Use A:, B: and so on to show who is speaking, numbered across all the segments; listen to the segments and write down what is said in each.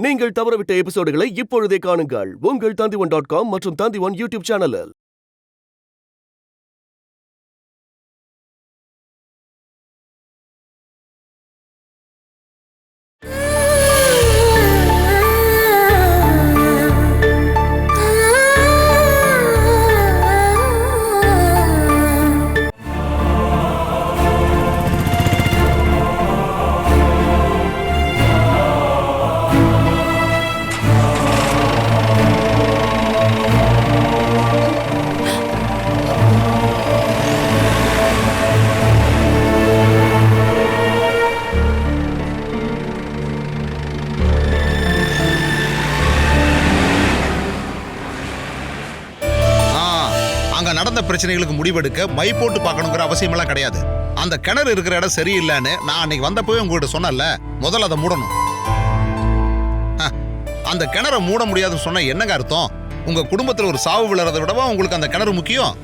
A: நீங்கள் தவறவிட்ட எபிசோடுகளை இப்பொழுதே காணுங்கள் உங்கள் Tandivan.com மற்றும் Tandivan யூடியூப் சேனலில்.
B: நடந்த பிரச்சனைகளுக்கு முடிவெடுக்க மை போட்டு பார்க்கணுங்கிற அவசியம் எல்லாம் கிடையாது. அந்த கிணறு இருக்கிற இடம் சரியில்லைன்னு நான் அன்னைக்கு வந்தப்பவே உங்ககிட்ட சொன்னல, முதல்ல அதை மூடணும். அந்த கிணறை மூட முடியாதுன்னு சொன்ன என்னங்க அர்த்தம்? உங்க குடும்பத்தில் ஒரு சாவு விழுறதை விடவா உங்களுக்கு அந்த கிணறு முக்கியம்?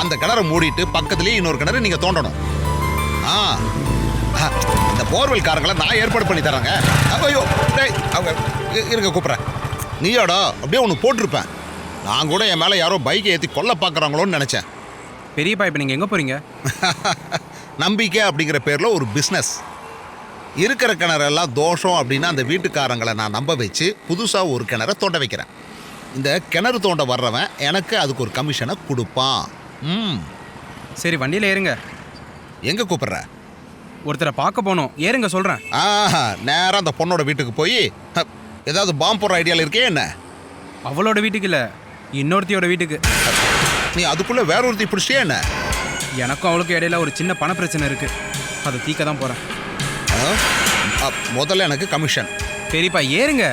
B: அந்த கிணறை மூடிட்டு பக்கத்துலயே இன்னொரு கிணறு நீங்க தோண்டணும். இந்த போர்வெல்காரங்களை நான் ஏற்பாடு பண்ணி தரேங்க. ஐயோ அவங்க இருக்க கூப்பிட்றேன். நீயோடா அப்படியே ஒன்று போட்டிருப்பேன். நான் கூட என் மேலே யாரோ பைக்கை ஏற்றி கொல்ல பார்க்குறாங்களோன்னு நினச்சேன்.
C: பெரியப்பா, இப்போ நீங்கள் எங்கே போகிறீங்க?
B: நம்பிக்கை அப்படிங்கிற பேரில் ஒரு பிஸ்னஸ். இருக்கிற கிணறெல்லாம் தோஷம் அப்படின்னு அந்த வீட்டுக்காரங்களை நான் நம்ப வச்சு புதுசாக ஒரு கிணறை தோண்ட வைக்கிறேன். இந்த கிணறு தோண்ட வர்றவன் எனக்கு அதுக்கு ஒரு கமிஷனை கொடுப்பான்.
C: சரி, வண்டியில் ஏறுங்க.
B: எங்கே கூப்பிட்ற?
C: ஒருத்தரை பார்க்க போனோம், ஏறுங்க சொல்கிறேன்.
B: நேராக அந்த பொண்ணோட வீட்டுக்கு போய் ஏதாவது பாம்பு போடுற ஐடியாவில் இருக்கே என்ன?
C: அவளோட வீட்டுக்கு இல்லை, இன்னொருத்தியோட வீட்டுக்கு.
B: நீ அதுக்குள்ளே வேற ஒருத்தி பிடிச்சியே என்ன?
C: எனக்கும் அவளுக்கும் இடையில ஒரு சின்ன பண பிரச்சனை இருக்குது, அதை தீக்க தான் போகிறேன்.
B: முதல்ல எனக்கு கமிஷன்.
C: பெரியப்பா ஏறுங்க,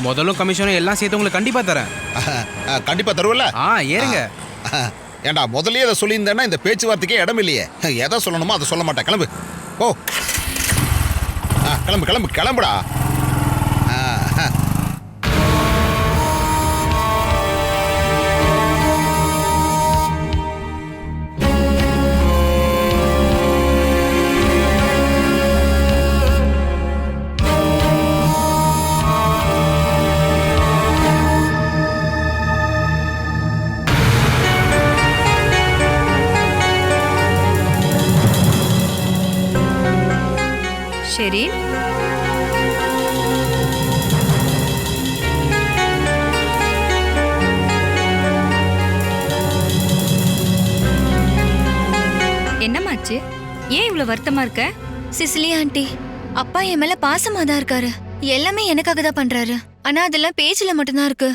C: முதலும் கமிஷனும் எல்லாம் சேர்த்து உங்களுக்கு கண்டிப்பாக தரேன்.
B: கண்டிப்பாக தருவல?
C: ஏறுங்க.
B: ஏண்டா முதல்லயே அதை சொல்லியிருந்தேன்னா இந்த பேச்சுவார்த்தைக்கே இடம் இல்லையே. எதை சொல்லணுமோ அதை சொல்ல மாட்டேன். கிளம்பு. ஓ கிளம்பு கிளம்பு கிளம்புடா.
D: சரி, என்னமாச்சு? ஏன் இவ்வளவு வருத்தமா இருக்க?
E: சிசிலி ஆண்டி, அப்பா என் மேல பாசமா தான் இருக்காரு. எல்லாமே எனக்காக தான் பண்றாரு. ஆனா அதெல்லாம் பேச்சுல மட்டும்தான் இருக்கு.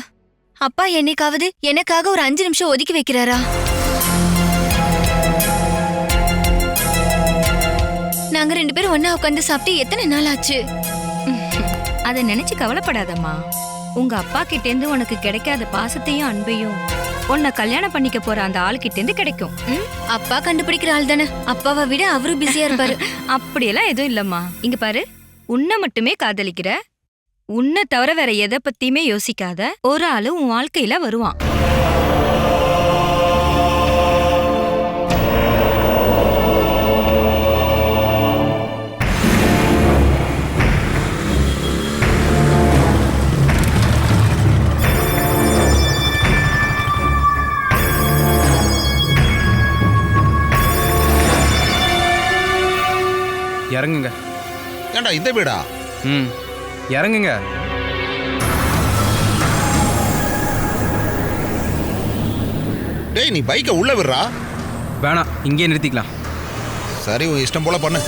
E: அப்பா என்னைக்காவது எனக்காக ஒரு 5 நிமிஷம் ஒதுக்கி வைக்கிறாரா? நாங்க 2 பேரும் ஒன்னா உட்காந்து சாப்பிட்டு எத்தனை நாள் ஆச்சு?
D: அதை நினைச்சு கவலைப்படாதம்மா. உங்க அப்பா கிட்ட இருந்து உனக்கு கிடைக்காத பாசத்தையும் அன்பையும் உன்னை கல்யாணம் பண்ணிக்க போற அந்த ஆள்கிட்ட இருந்து கிடைக்கும்.
E: அப்பா கண்டுபிடிக்கிற ஆள் தானே. அப்பாவை விட அவரு பிஸியா இருப்பாரு.
D: அப்படியெல்லாம் எதுவும் இல்லம்மா. இங்க பாரு, உன்னை மட்டுமே காதலிக்கிற, உன்னை தவிர வேற எதை பத்தியுமே யோசிக்காத ஒரு ஆளு உன் வாழ்க்கையில வருவான்.
C: இறங்குங்க.
B: ஏண்டா இந்த வீடா?
C: இறங்குங்க.
B: டேய், நீ பைக்கை உள்ள விடுறா.
C: வேணாம், இங்கே நிறுத்திக்கலாம்.
B: சரி, உன் இஷ்டம் போல பண்ணு.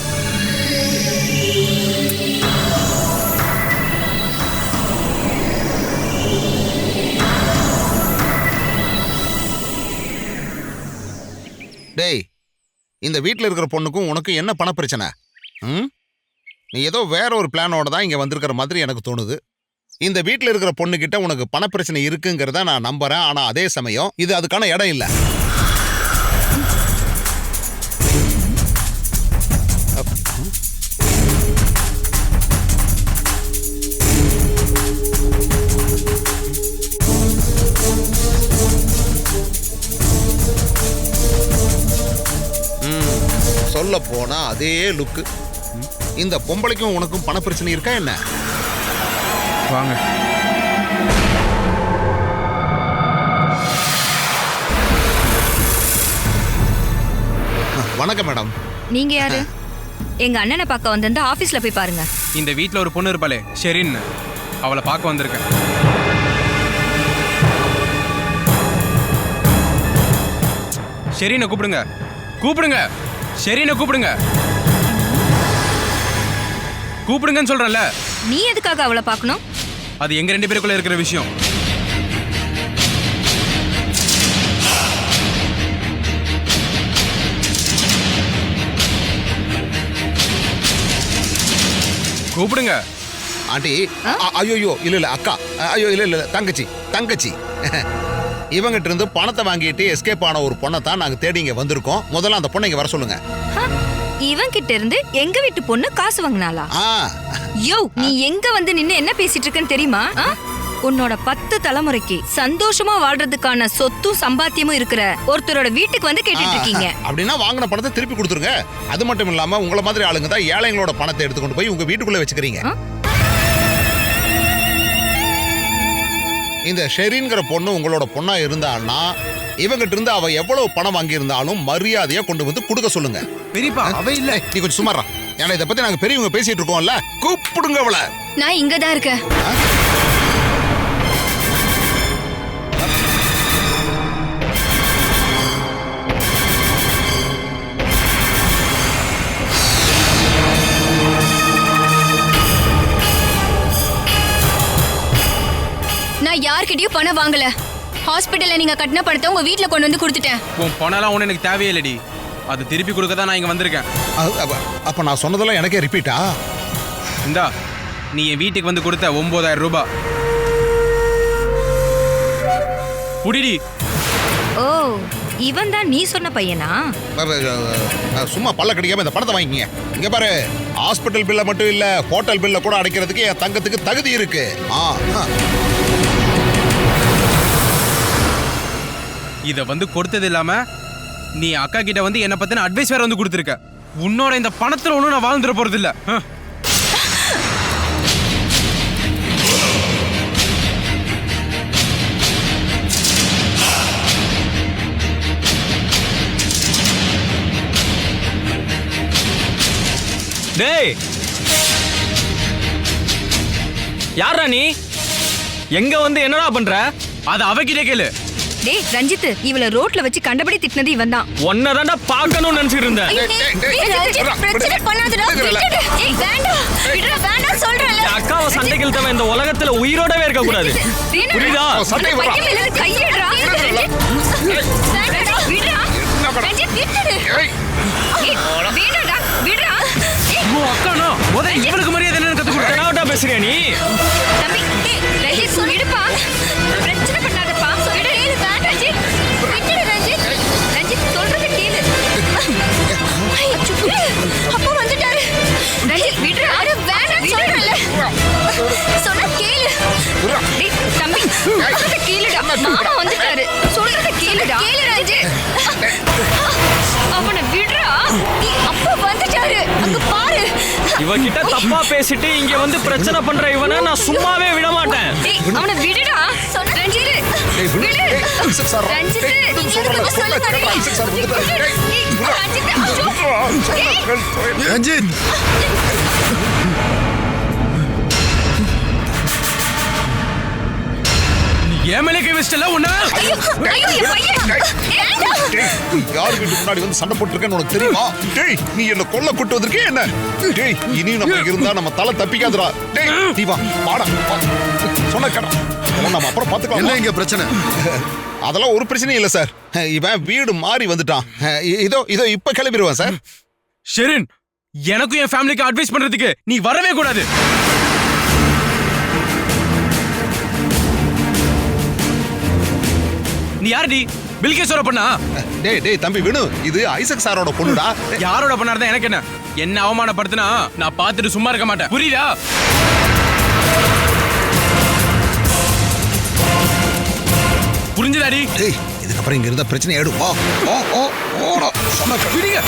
B: டேய், இந்த வீட்டில் இருக்கிற பொண்ணுக்கும் உனக்கும் என்ன பண பிரச்சனை? நீ ஏதோ வேற ஒரு பிளானோட தான் இங்கே வந்திருக்கிற மாதிரி எனக்கு தோணுது. இந்த வீட்டில் இருக்கிற பொண்ணுகிட்ட உனக்கு பண பிரச்சனை இருக்குங்கிறத நான் நம்புறேன். ஆனால் அதே சமயம் இது அதுக்கான இடம் இல்லை. சொல்ல போனா அதே லுக்கு. இந்த பொம்பளைக்கும் உனக்கும் பண பிரச்சனை இருக்கா என்ன?
C: வாங்க.
B: வணக்கம் மேடம்.
D: நீங்க யாரு? எங்க அண்ணனை பார்க்க வந்திருந்தா ஆபீஸ்ல போய் பாருங்க.
C: இந்த வீட்டில் ஒரு பொண்ணு இருப்பாளே ஷெரின், அவளை பார்க்க வந்திருக்கேன். ஷெரீனை கூப்பிடுங்க. கூப்பிடுங்க. ஷெரீனை கூப்பிடுங்க. கூப்பிடுங்கன்னு சொல்றேன்ல.
D: நீ எதுக்காக அவளை பார்க்கணும்?
C: அது எங்க 2 பேருக்குள்ள இருக்கிற விஷயம். கூப்பிடுங்க.
B: ஆண்டி, ஐயோ இல்ல அக்கா, ஐயோ இல்ல தங்கச்சி இவங்கிட்ட இருந்து பணத்தை வாங்கிட்டு எஸ்கேப் ஆன ஒரு பொண்ணை தான் நாங்க தேடி இங்க வந்திருக்கோம். முதல்ல அந்த பொண்ணை இங்க வர சொல்லுங்க.
D: இவன் கிட்ட இருந்து எங்க வீட்டு பொண்ணு காசு வாங்கினாளா? யோ, நீ எங்க வந்து நின்னு என்ன பேசிட்டு இருக்கன்னு தெரியுமா? உன்னோட 10 தலைமுறைக்கு சந்தோஷமா வாழ்றதுக்கான சொத்தும் சம்பாத்தியமும் இருக்கிற ஒருத்தரோட வீட்டுக்கு வந்து கேட்டுட்டு இருக்கீங்க.
B: அப்படின்னா வாங்கின பணத்தை திருப்பி கொடுத்துருங்க. அது மட்டும் இல்லாம உங்கள மாதிரி ஆளுங்க தான் ஏழைங்களோட பணத்தை எடுத்துக்கொண்டு போய் உங்க வீட்டுக்குள்ள வச்சுக்கிறீங்க. இந்த ஷெரீன்ங்கிற பொண்ணு உங்களோட பொண்ணா இருந்தான்னா இவங்கிட்ட இருந்து அவ எவ்வளவு பணம் வாங்கி இருந்தாலும் மரியாதையா கொண்டு வந்து கொடுக்க சொல்லுங்க.
C: பெரியப்பா, அவ இல்ல.
B: நீ கொஞ்சம் சுமாரா. ஏன்னா இதை பத்தி நாங்க பெரியவங்க பேசிட்டு இருக்கோம்ல. கூப்பிடுங்க அவள.
E: நான் இங்கதான் இருக்கேன். நான் யார்கிட்டயும் பணம் வாங்கல. ஹாஸ்பிடல்ல நீங்க கட்டின பணத்தை உங்க வீட்ல கொண்டு வந்து கொடுத்துட்டேன்.
C: உன் பணம்லாம் ஒண்ணு எனக்கு தேவையில்லடி. அது திருப்பி கொடுக்க தான் நான் இங்க வந்திருக்கேன்.
B: அப்ப நான் சொன்னதெல்லாம் எனக்கே ரிப்பீட்டா?
C: இந்தா, நீ என் வீட்டுக்கு வந்து கொடுத்த 9,000 ரூபாய் புடிடி.
D: ஓ, இவன் தான் நீ சொன்ன பையனா?
B: சும்மா பல்ல கடிக்காம இந்த பணத்தை வாங்கிங்க. இங்க பாரு, ஹாஸ்பிட்டல் பில்ல மட்டும் இல்ல ஹோட்டல் பில்ல கூட அடைக்கிறதுக்கு என் தங்கத்துக்கு தகுதி இருக்கு.
C: இத வந்து கொடுத்தது இல்லாம நீ அக்கா கிட்ட வந்து என்ன பத்தின அட்வைஸ் வேற வந்து கொடுத்துருக்க. உன்னோட இந்த பணத்துல ஒண்ணும் நான் வாழ்ந்துட போறது இல்ல.
F: டேய், யாரா நீ? எங்க வந்து என்னடா பண்ற?
C: அது அவகிட்ட கேளு.
D: டேய் ரஞ்சித், இவள ரோட்ல வச்சு கண்டபடி திட்டினது இவன் தான்.
F: ஒன்னதாண்டா பார்க்கணும்னு நினைச்சிட்டு இருந்தேன்.
E: பிரச்சனை பண்ணாதடா. விட்டுடு. ஏய் வேண்டாம். விடுடா, வேண்டாம் சொல்றேன்ல.
F: அக்காவை சண்டைக்கு இழுத்தவன் இந்த உலகத்துல உயிரோடவே இருக்க கூடாது. புரியுதா?
D: கையேடுறா. வேண்டாம், விடுடா. ரஞ்சித், விட்டுடு. வேண்டாடா, விடுடா.
C: அக்கானா இவளுக்கு மரியாதை என்னன்னு கத்து கொடுக்க.
F: என்னடா பேசுறியா நீ?
D: தம்பி, ரஞ்சித் விடுப்பா. பிரச்சனை பண்ணாதப்பா. விடு. வேண்டாம் ரஞ்சித். விட்டுடு ரஞ்சித். ரஞ்சித் சொல்றது கேளு. அப்பா வந்துட்டாரு. ரஞ்சித் விடுடா. அட வேண்டாம் சொல்றேன்ல. சொன்னா கேளு. டேய் தம்பி, சொல்றது கேளுடா. மாமா வந்துட்டாரு. சொல்றது கேளுடா. கேளு ரஞ்சித். அவனை விடுடா. அப்பா வந்துட்டாரு. அங்க பாரு.
F: இவகிட்ட தப்பா பேசிட்டு இங்க வந்து பிரச்சனை பண்ற இவனை நான் சும்மாவே விட மாட்டேன்.
D: டேய் அவனை விடுடா. ரஞ்சித் விடு. ரஞ்சித்
B: ரஞ்சித்,
C: ஏன் மேலே கை வச்சிட்டல உன்ன?
B: யார் வீட்டு முன்னாடி வந்து சண்டை போட்டுருக்கேன்னு உனக்கு தெரியுமா? டேய், நீ என்ன கொல்ல கூட்டு வந்திருக்கே என்ன? டேய், இனி நம்ம இருந்தா நம்ம தலை தப்பிக்காதுடா. டேய், நீ வா, வாடா. சொன்ன கேடா. இதெல்லாம் நம்ம அப்புறம் பாத்துக்கலாம்.
G: என்ன இங்க பிரச்சனை?
B: அதெல்லாம் ஒரு பிரச்சனையும் இல்ல சார். இவன் வீடு மாறி வந்துட்டான். இதோ இப்ப கிளம்பிடுவான் சார்.
C: ஷெரின், எனக்கும் என் ஃபேமிலிக்கு அட்வைஸ் பண்றதுக்கு நீ வரவே கூடாது. நீ யாரடி? பில்கேஸோட பொண்ணா?
B: டேய் தம்பி வினு, இது ஐசக் சாரோட பொண்ணுடா.
C: யாரோட பொண்ணா இருந்தா எனக்கு என்ன? என்ன அவமானப்படுத்தினா நான் பார்த்துட்டு சும்மா இருக்க மாட்டேன். புரியுதா? புரிஞ்சுதாடி?
B: டேய், இதுக்கப்புறம் இங்க இருந்த பிரச்சனை ஆயிடும். வா.
C: விடுங்க.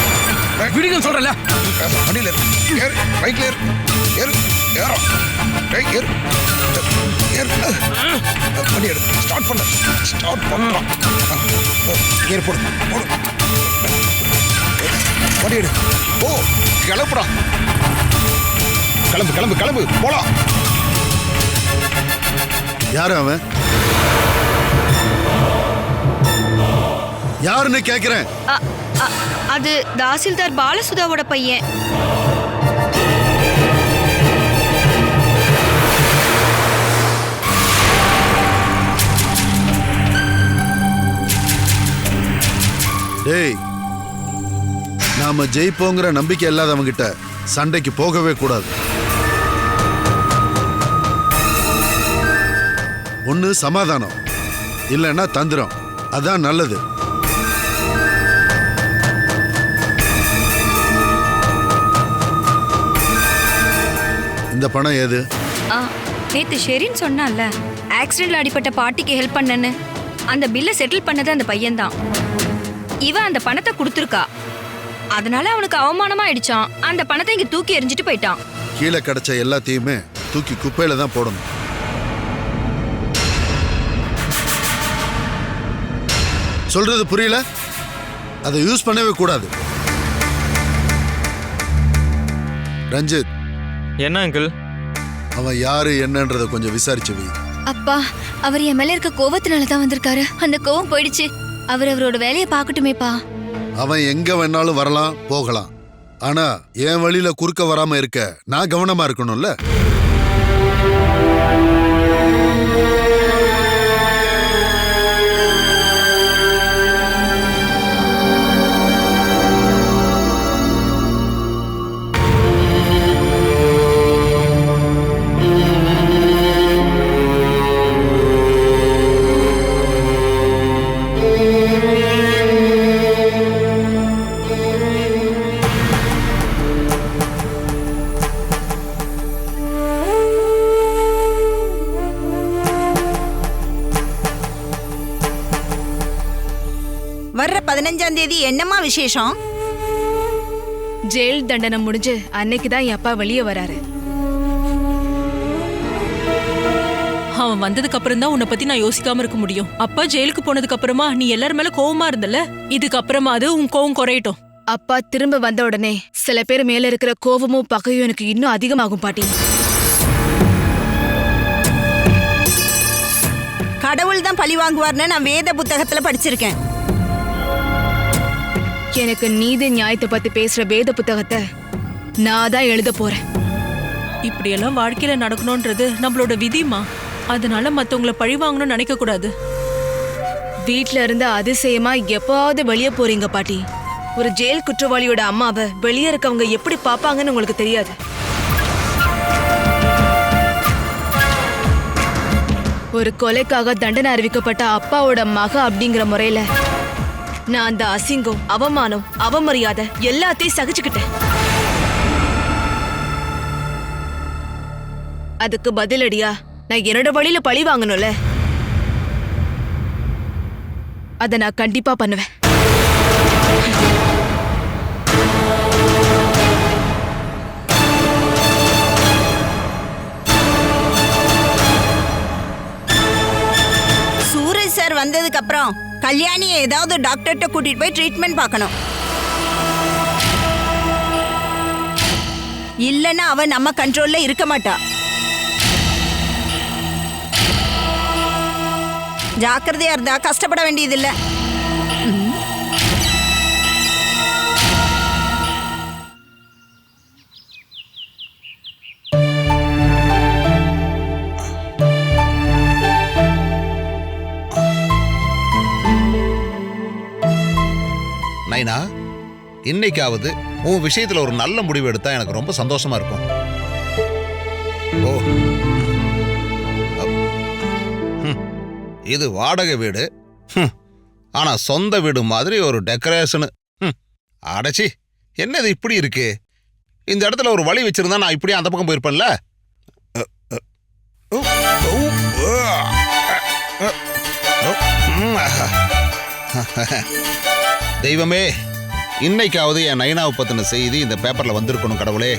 C: விடுங்க சொல்றல.
B: வண்டியில ஏறு, பைக்ல ஏறு. ஏறு ஏறு டேய் ஏறு வண்டி எடு ஸ்டார்ட் பண்ணுறான் ஏறு போடு வண்டி எடு ஓ கிளம்புடா கிளம்பு போலாம்.
G: யாரு அவன்? யாருன்னு கேக்குறேன்.
D: அது தாசில்தார் பாலசுதாவோட பையன்.
G: டேய், நாம ஜெயிப்போங்கிற நம்பிக்கை இல்லாதவங்கிட்ட சண்டைக்கு போகவே கூடாது. ஒண்ணு சமாதானம், இல்லைன்னா தந்திரம். அதான் நல்லது. இந்த பணம் ஏது?
D: நேத்து ஷெரின் சொன்னான்ல, ஆக்சிடென்ட்ல அடிப்பட்ட பாட்டிக்கு ஹெல்ப் பண்ணன்னு. அந்த பில்லை செட்டில் பண்ணது அந்த பையன்தான். இவன் அந்த பணத்தை கொடுத்துருக்கா. அதனால அவனுக்கு அவமானமா ஆயிடுச்சான். அந்த பணத்தை இங்க தூக்கி எறிஞ்சிட்டு போயிட்டான்.
G: கீழே கிடைச்ச எல்லாத்தையுமே தூக்கி குப்பையில தான் போடணும். சொல்றது புரியல? அதை யூஸ் பண்ணவே கூடாது. ரஞ்சித்,
F: என்ன அங்கிள்?
G: அவன் யாரு என்னன்றத கொஞ்சம் விசாரிச்சு வை.
E: அப்பா, அவர் என் மேல இருக்க கோவத்தினால தான் வந்திருக்காரு. அந்த கோவம் போயிடுச்சு. அவரோட வேலையை பார்க்கட்டுமேப்பா.
G: அவன் எங்க வேணாலும் வரலாம் போகலாம். ஆனா என் வழியில குறுக்க வராம இருக்க நான் கவனமா இருக்கணும்ல.
H: வர்ற 15ஆம் தேதி என்னம்மா விசேஷம்?
I: ஜெயில் தண்டனை முடிஞ்சு அன்னைக்கு தான் என் அப்பா வெளியே வராரு.
J: அவன் வந்ததுக்கு அப்புறம் தான் உன்னை பத்தி நான் யோசிக்காம இருக்க முடியும். அப்பா ஜெயிலுக்கு போனதுக்கு அப்புறமா நீ எல்லாரும் மேல கோவமா இருந்தல, இதுக்கு அப்புறமா அது உன் கோவம் குறையட்டும்.
I: அப்பா திரும்ப வந்த உடனே சில பேர் மேல இருக்கிற கோவமும் பகையும் எனக்கு இன்னும் அதிகமாகும் பாட்டி.
H: கடவுள் தான் பழி வாங்குவார்னு நான் வேத புத்தகத்துல படிச்சிருக்கேன்.
I: எனக்கு நீதி நியாயத்தை பத்தி பேசுற வேத புத்தகத்தை நான் தான் எழுத போறேன்.
J: இப்படியெல்லாம் வாழ்க்கையில நடக்கணும்ன்றது நம்மளோட விதிமா. அதனால மத்தவங்கள பழி வாங்கணும்னு நினைக்க கூடாது.
I: வீட்ல இருந்து அதிசயமா எப்பாவது வெளியே போறீங்க பாட்டி. ஒரு ஜெயில் குற்றவாளியோட அம்மாவை வெளியே இருக்கவங்க எப்படி பாப்பாங்கன்னு உங்களுக்கு தெரியாது. ஒரு கொலைக்காக தண்டனை அறிவிக்கப்பட்ட அப்பாவோட மக அப்படிங்கிற முறையில நான் அந்த அசிங்கம், அவமானம், அவமரியாதை எல்லாத்தையும் சகிச்சுக்கிட்டேன். அதுக்கு பதிலடியா நான் என்னோட வழியில பழி வாங்கணும்ல, அத நான் கண்டிப்பா பண்ணுவேன்.
H: சூரஜ் சார் வந்ததுக்கு அப்புறம் கல்யாணியை ஏதாவது டாக்டர்கிட்ட கூட்டிட்டு போய் ட்ரீட்மெண்ட் பார்க்கணும். இல்லைன்னா அவ நம்ம கண்ட்ரோல்ல இருக்க மாட்டா. ஜாக்கிரதையா இருந்தா கஷ்டப்பட வேண்டியதில்லை.
B: நைனா, இன்னைக்காவது உன் விஷயத்துல ஒரு நல்ல முடிவு எடுத்தா எனக்கு ரொம்ப சந்தோஷமா இருக்கும். ஓ, இது வாடகை வீடு, ஆனா சொந்த வீடு மாதிரி ஒரு டெக்கரேஷனு. அடச்சி, என்னது இப்படி இருக்கு? இந்த இடத்துல ஒரு வழி வச்சிருந்தா நான் இப்படியே அந்த பக்கம் போயிருப்பேன்ல. தெய்வமே, இன்னைக்காவது என் நைனாவை பத்தின செய்தி இந்த பேப்பர்ல வந்திருக்கணும் கடவுளே.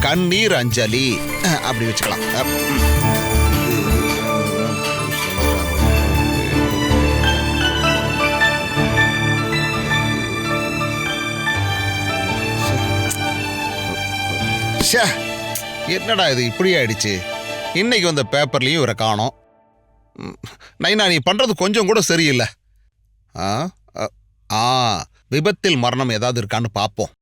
B: கண்ணீர் அஞ்சலி அப்படி வச்சுக்கலாம். என்னடா இது இப்படி ஆயிடுச்சு? இன்னைக்கு வந்த பேப்பர்லயும் இவரை காணோம். நைனா, நீ பண்றது கொஞ்சம் கூட சரியில்லை. விபத்தில் மரணம் ஏதாவது இருக்கான்னு பார்ப்போம்.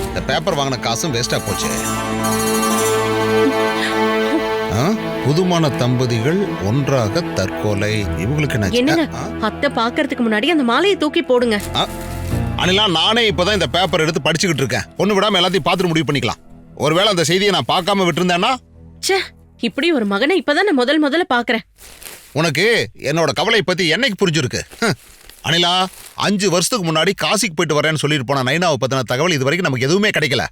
B: இந்த பேப்பர் வாங்கின காசும் வேஸ்டா போச்சு. புதுமான தம்பதிகள் ஒன்றாக தற்கொலை. இவங்களுக்கு
J: அத்தை பாக்குறதுக்கு முன்னாடி அந்த மாலையை தூக்கி போடுங்க.
B: அனிலா, நானே இப்பதான் இந்த பேப்பர் எடுத்து படிச்சுக்கிட்டு இருக்கேன். ஒண்ணு விடாம எல்லாத்தையும் பார்த்துட்டு முடிவு பண்ணிக்கலாம். ஒருவேளை அந்த செய்தியை நான் பார்க்காம விட்டுருந்தேன்னா?
J: இப்படி ஒரு மகனை இப்பதான் நான் முதல்ல பாக்குறேன்.
B: உனக்கு என்னோட கவலை பத்தி என்னைக்கு புரிஞ்சிருக்கு? அனிலா, 5 வருஷத்துக்கு முன்னாடி காசிக்கு போயிட்டு வரேன்னு சொல்லிட்டு போன நைனாவை பத்தின தகவல் இது வரைக்கும் நமக்கு எதுவுமே கிடைக்கல.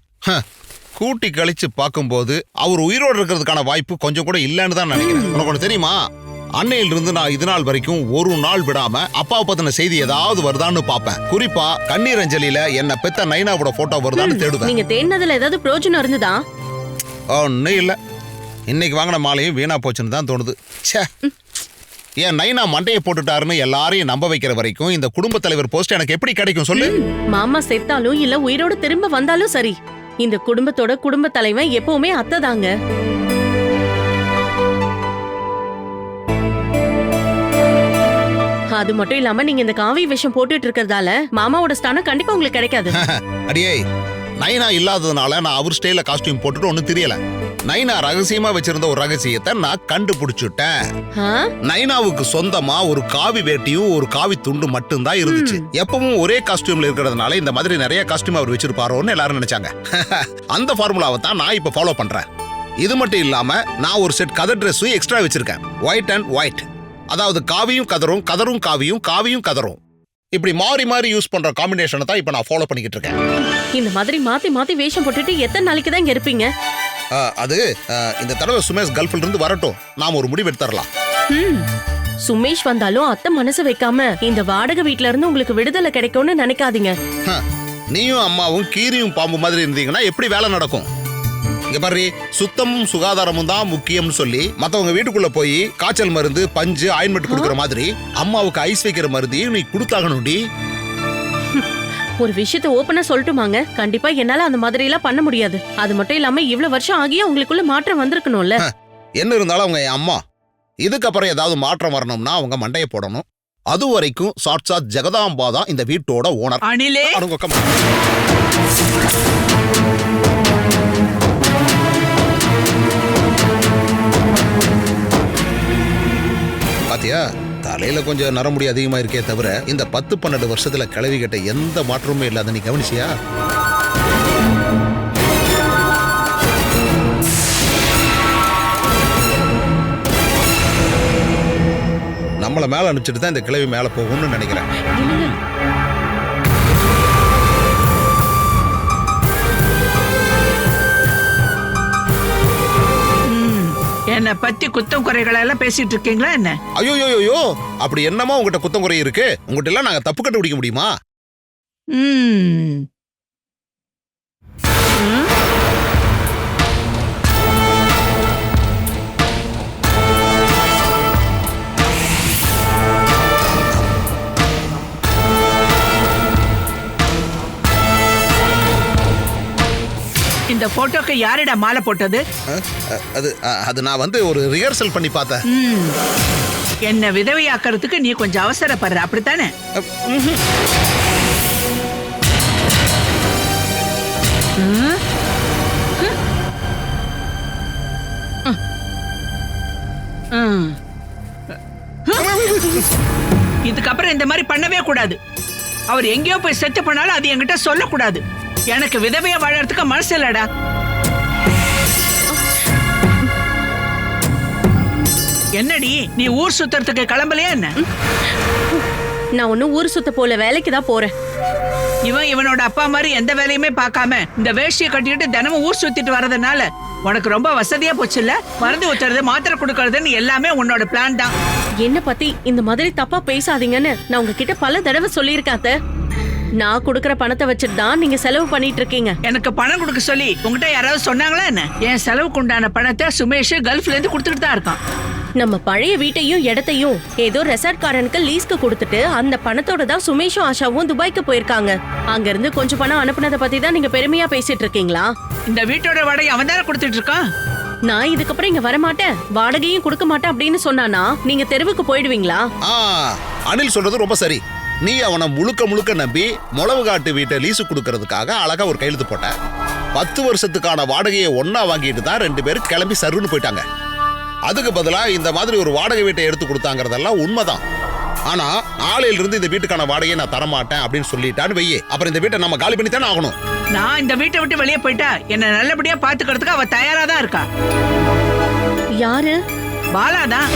B: கூட்டி கழிச்சு பார்க்கும்போது அவர் உயிரோடு இருக்கிறதுக்கான வாய்ப்பு கொஞ்சம் கூட இல்லைன்னு தான் நினைக்கிறேன். உனக்கு ஒன்று தெரியுமா? அன்னையிலிருந்து நான் இது நாள் வரைக்கும் ஒரு நாள் விடாம அப்பாவை பத்தின செய்தி ஏதாவது வருதான்னு பார்ப்பேன். குறிப்பா கண்ணீர் அஞ்சலியில என்ன பெத்த நைனாவோட போட்டோ வருதான்னு தேடுவேன்.
J: நீங்க தேடினதுல ஏதாவது பிரயோஜனம் இருந்ததா?
B: ஒன்னும் இல்ல. இன்னைக்கு வாங்கின மாலையும் வீணா போச்சுன்னு தான் தோணுது. ஏன் நைனா மண்டையை போட்டுட்டாருன்னு எல்லாரையும் நம்ப வைக்கிற வரைக்கும் இந்த குடும்ப தலைவர் போஸ்ட் எனக்கு எப்படி கிடைக்கும் சொல்லு?
J: மாமா செத்தாலும் இல்ல உயிரோட திரும்ப வந்தாலும் சரி, இந்த குடும்பத்தோட குடும்ப தலைவன் எப்பவுமே அத்தை தாங்க. அது மட்டும் இல்லாம நீங்க இந்த காவி விஷம் போட்டுட்டு இருக்கிறதால மாமாவோட ஸ்தானம் கண்டிப்பா உங்களுக்கு கிடைக்காது.
B: அடியே, நைனா இல்லாததுனால நான் அவர் ஸ்டைல காஸ்டியூம் போட்டுட்டு ஒன்னும் தெரியல. நைனா ரகசியமா வச்சிருந்த ஒரு ரகசியத்தை நான் கண்டுபிடிச்சுட்டேன். நைனாவுக்கு சொந்தமா ஒரு காவி வேட்டியும் ஒரு காவி துண்டு மட்டும்தான் இருந்துச்சு. எப்பவும் ஒரே காஸ்டியூம்ல இருக்கிறதுனால இந்த மாதிரி நிறைய காஸ்டியூம் அவர் வச்சிருப்பாரோன்னு எல்லாரும் நினைச்சாங்க. அந்த ஃபார்முலாவை தான் நான் இப்ப ஃபாலோ பண்றேன். இது மட்டும் இல்லாம நான் ஒரு செட் கதர் ட்ரெஸ்ஸும் எக்ஸ்ட்ரா வச்சிருக்கேன். ஒயிட் அண்ட் ஒயிட், அதாவது காவியும் கதரும், கதரும் காவியும், காவியும் கதரும். இப்படி மாறி மாறி யூஸ் பண்ற காம்பினேஷனை தான் இப்ப நான் ஃபாலோ பண்ணிக்கிட்டு இருக்கேன்.
J: இந்த மாதிரி மாத்தி மாத்தி வேஷம் போட்டுட்டு எத்தனை நாளைக்கு தான் இங்க இருப்பீங்க?
B: அது இந்த தடவை சுமேஷ் கல்ஃப்ல இருந்து வரட்டும், நாம ஒரு முடிவு எடுத்துறலாம்.
J: சுமேஷ் வந்தாலும் அத்தை மனசு வைக்காம இந்த வாடகை வீட்ல இருந்து உங்களுக்கு விடுதலை கிடைக்கும்னு நினைக்காதீங்க.
B: நீயும் அம்மாவும் கீரியும் பாம்பு மாதிரி இருந்தீங்கன்னா எப்படி வேலை நடக்கும்? இங்க பாரு, சுத்தமும் சுகாதாரமும் தான் முக்கியம்னு சொல்லி மத்தவங்க வீட்டுக்குள்ள போய் காய்ச்சல் மருந்து, பஞ்சு, ஆயின்மெண்ட் கொடுக்கற மாதிரி அம்மாவுக்கு ஐஸ் வைக்கிற மருந்தையும் நீ கொடுத்தாகணும்டி.
J: ஒரு விஷயத்தை ஓப்பனா சொல்லட்டுமாங்க, கண்டிப்பா என்னால அந்த மாதிரி எல்லாம் பண்ண முடியாது. அது மட்டும் இல்லாம இவ்வளவு வருஷம் ஆகியும் உங்களுக்குள்ள மாற்றம் வந்திருக்கணும்ல.
B: என்ன இருந்தாலும் அவங்க என் அம்மா. இதுக்கப்புறம் ஏதாவது மாற்றம் வரணும்னா அவங்க மண்டையை போடணும். அது வரைக்கும் சாட்சாத் ஜெகதாம்பா தான் இந்த வீட்டோட ஓனர்.
H: அனிலே,
B: பாத்தியா, தலையில கொஞ்சம் நரமுடி அதிகமா இருக்கே தவிர இந்த 10-12 வருஷத்துல கிளவி கிட்ட எந்த மாற்றமுமே இல்லாத நீ கவனிச்சியா? நம்மள மேல அனுப்பிச்சிட்டு தான் இந்த கிளவி மேல போகும்னு நினைக்கிறேன்.
H: என்ன பத்தி குத்தம் குறைகளை எல்லாம் பேசிட்டு இருக்கீங்களா என்ன?
B: ஐயோ, அப்படி என்னமா உங்ககிட்ட குத்தம் குறை இருக்கு? உங்ககிட்ட எல்லாம் நாங்க தப்பு கண்டுபிடிக்க முடியுமா?
H: இந்த போட்டோக்கு யாரிடா மாலை போட்டது?
B: அது நான் வந்து ஒரு ரிஹர்சல் பண்ணி பார்த்தேன்.
H: என்ன விதவையாக்குறதுக்கு நீ கொஞ்சம் அவசரப்படுற, அப்படித்தானே?
K: இதுக்கப்புறம் இந்த மாதிரி பண்ணவே கூடாது. அவர் எங்கேயோ போய் செத்து பண்ணாலும் அது என்கிட்ட சொல்லக்கூடாது. எனக்கு விதவையா வாழறதுக்கு மனசு இல்லடா. என்னடி நீ ஊர் சுத்துறதுக்கு கிளம்பலையா என்ன?
J: நான் ஒன்னும் ஊர் சுத்த போல, வேலைக்கு தான் போறேன்.
K: இவனோட அப்பா மாதிரி எந்த வேலையுமே பார்க்காம இந்த வேஷ்டியை கட்டிக்கிட்டு தினமும் ஊர் சுத்திட்டு வரதுனால உனக்கு ரொம்ப வசதியா போச்சு இல்ல? மருந்து ஊத்துறது, மாத்திரை கொடுக்கறதுன்னு எல்லாமே உன்னோட பிளான் தான்.
J: என்ன பத்தி இந்த மாதிரி தப்பா பேசாதீங்கன்னு நான் உங்ககிட்ட பல தடவை சொல்லியிருக்கேன் அத்தை. நான் கொடுக்கற பணத்தை வச்சுட்டு தான் நீங்க செலவு பண்ணிட்டு இருக்கீங்க.
K: எனக்கு பணம் கொடுக்க சொல்லி உங்ககிட்ட யாராவது சொன்னாங்களா என்ன? என் செலவுக்கு உண்டான பணத்தை சுமேஷ் கல்ஃப்ல இருந்து கொடுத்துட்டு தான் இருக்கான்.
J: நம்ம பழைய வீட்டையும் இடத்தையும் ஏதோ ரெசார்ட்காரனுக்கு லீஸ்க்கு கொடுத்துட்டு அந்த பணத்தோட தான் சுமேஷும் ஆஷாவும் துபாய்க்கு போயிருக்காங்க. அங்க இருந்து கொஞ்சம் பணம் அனுப்புனதை பத்தி தான் நீங்க பெருமையா பேசிட்டு இருக்கீங்களா?
K: இந்த வீட்டோட வாடகை அவன் தானே கொடுத்துட்டு இருக்கான்.
J: நான் இதுக்கப்புறம் இங்க வரமாட்டேன், வாடகையும் கொடுக்க மாட்டேன் அப்படின்னு சொன்னானா நீங்க தெருவுக்கு போயிடுவீங்களா?
B: அனில் சொல்றது ரொம்ப சரி. நீ அவனை முழுக்க நம்பி முளவு காட்டு வீட்டை லீஸு கொடுக்கறதுக்காக அழகா ஒரு கையெழுத்து போட்ட. 10 வருஷத்துக்கான வாடகையை ஒன்னா வாங்கிட்டு தான் 2 பேரும் கிளம்பி சருன்னு போயிட்டாங்க. அதுக்கு பதிலா இந்த மாதிரி ஒரு வாடகை வீட்டை எடுத்து கொடுத்தாங்கிறதெல்லாம் உண்மைதான். ஆனா நாளையில இருந்து இந்த வீட்டுக்கான வாடகையை நான் தரமாட்டேன் அப்படின்னு சொல்லிட்டான்னு வையே, அப்புறம் இந்த வீட்டை நம்ம காலி பண்ணி தானே ஆகணும்.
K: நான் இந்த வீட்டை விட்டு வெளியே போயிட்டா என்ன நல்லபடியா பாத்துக்கிறதுக்கு அவ தயாரா தான் இருக்கா.
J: யாரு?
K: பாலாதான்.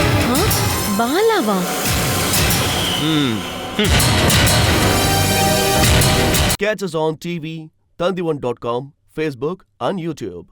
J: பாலாவா?
A: Catch us on TV, Tandivan.com, Facebook and YouTube.